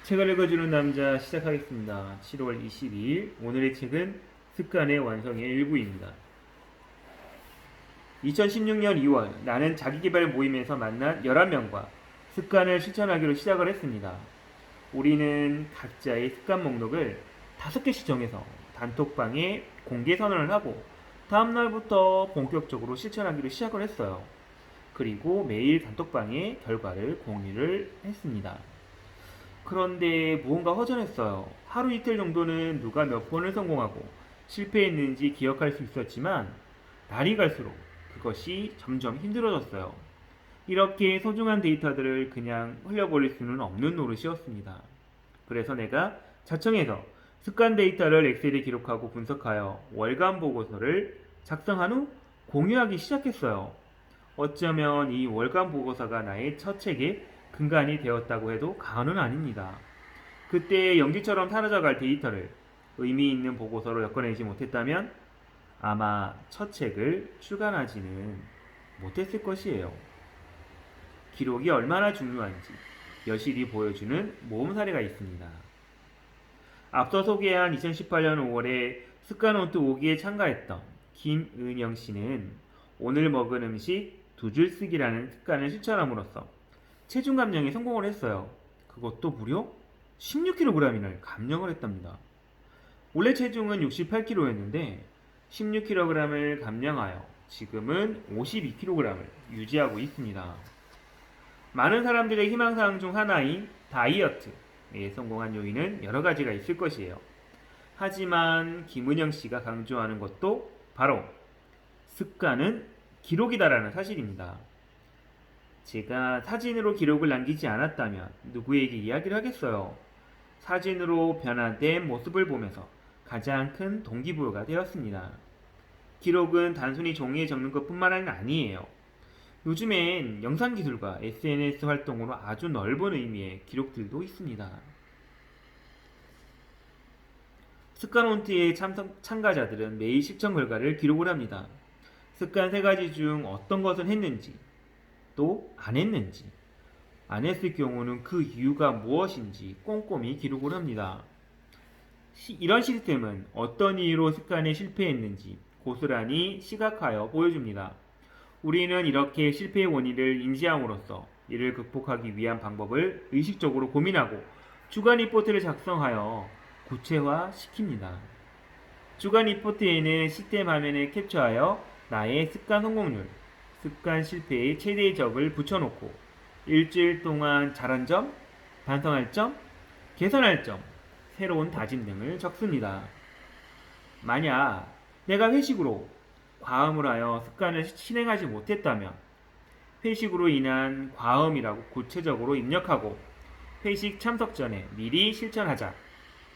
책을 읽어주는 남자 시작하겠습니다. 7월 22일 오늘의 책은 습관의 완성의 일부입니다. 2016년 2월 나는 자기계발 모임에서 만난 11명과 습관을 실천하기로 시작을 했습니다. 우리는 각자의 습관 목록을 5개씩 정해서 단톡방에 공개 선언을 하고 다음날부터 본격적으로 실천하기로 시작을 했어요. 그리고 매일 단톡방에 결과를 공유를 했습니다. 그런데 무언가 허전했어요. 하루 이틀 정도는 누가 몇 번을 성공하고 실패했는지 기억할 수 있었지만 날이 갈수록 그것이 점점 힘들어졌어요. 이렇게 소중한 데이터들을 그냥 흘려버릴 수는 없는 노릇이었습니다. 그래서 내가 자청해서 습관 데이터를 엑셀에 기록하고 분석하여 월간 보고서를 작성한 후 공유하기 시작했어요. 어쩌면 이 월간 보고서가 나의 첫 책의 근간이 되었다고 해도 과언은 아닙니다. 그때 연기처럼 사라져갈 데이터를 의미 있는 보고서로 엮어내지 못했다면 아마 첫 책을 출간하지는 못했을 것이에요. 기록이 얼마나 중요한지 여실히 보여주는 모험 사례가 있습니다. 앞서 소개한 2018년 5월에 습관노트 5기에 참가했던 김은영 씨는 오늘 먹은 음식 2줄 쓰기라는 습관을 실천함으로써 체중 감량에 성공을 했어요. 그것도 무려 16kg이나 감량을 했답니다. 원래 체중은 68kg였는데 16kg을 감량하여 지금은 52kg을 유지하고 있습니다. 많은 사람들의 희망사항 중 하나인 다이어트에 성공한 요인은 여러 가지가 있을 것이에요. 하지만 김은영 씨가 강조하는 것도 바로 습관은 기록이다라는 사실입니다. 제가 사진으로 기록을 남기지 않았다면 누구에게 이야기를 하겠어요. 사진으로 변화된 모습을 보면서 가장 큰 동기부여가 되었습니다. 기록은 단순히 종이에 적는 것뿐만 아니에요. 요즘엔 영상기술과 SNS 활동으로 아주 넓은 의미의 기록들도 있습니다. 습관원트의 참가자들은 매일 실천 결과를 기록을 합니다. 습관 3가지 중 어떤 것을 했는지, 또 안 했는지, 안 했을 경우는 그 이유가 무엇인지 꼼꼼히 기록을 합니다. 이런 시스템은 어떤 이유로 습관에 실패했는지 고스란히 시각하여 보여줍니다. 우리는 이렇게 실패의 원인을 인지함으로써 이를 극복하기 위한 방법을 의식적으로 고민하고 주간 리포트를 작성하여 구체화시킵니다. 주간 리포트에는 시스템 화면에 캡처하여 나의 습관 성공률, 습관 실패의 최대의 적을 붙여놓고 일주일 동안 잘한 점, 반성할 점, 개선할 점, 새로운 다짐 등을 적습니다. 만약 내가 회식으로 과음을 하여 습관을 실행하지 못했다면 회식으로 인한 과음이라고 구체적으로 입력하고 회식 참석 전에 미리 실천하자,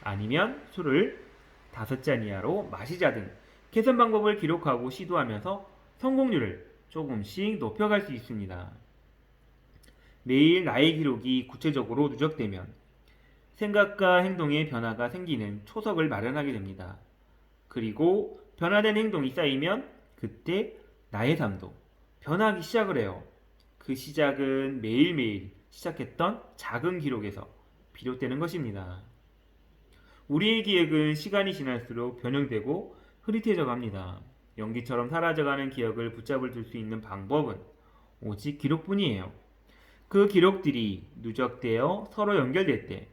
아니면 술을 5잔 이하로 마시자 등 개선 방법을 기록하고 시도하면서 성공률을 조금씩 높여갈 수 있습니다. 매일 나의 기록이 구체적으로 누적되면 생각과 행동의 변화가 생기는 초석을 마련하게 됩니다. 그리고 변화된 행동이 쌓이면 그때 나의 삶도 변화하기 시작을 해요. 그 시작은 매일매일 시작했던 작은 기록에서 비롯되는 것입니다. 우리의 기억은 시간이 지날수록 변형되고 흐릿해져 갑니다. 연기처럼 사라져가는 기억을 붙잡을 둘 수 있는 방법은 오직 기록뿐이에요. 그 기록들이 누적되어 서로 연결될 때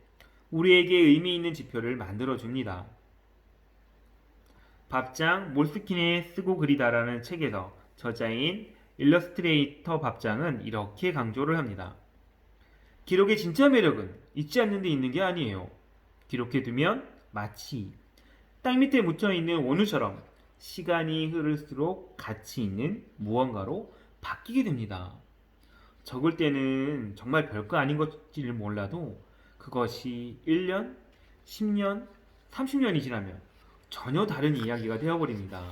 우리에게 의미 있는 지표를 만들어줍니다. 밥장 몰스킨의 쓰고 그리다라는 책에서 저자인 일러스트레이터 밥장은 이렇게 강조를 합니다. 기록의 진짜 매력은 잊지 않는 데 있는 게 아니에요. 기록해두면 마치 땅 밑에 묻혀있는 원우처럼 시간이 흐를수록 가치 있는 무언가로 바뀌게 됩니다. 적을 때는 정말 별거 아닌 것일지 몰라도 그것이 1년, 10년, 30년이 지나면 전혀 다른 이야기가 되어버립니다.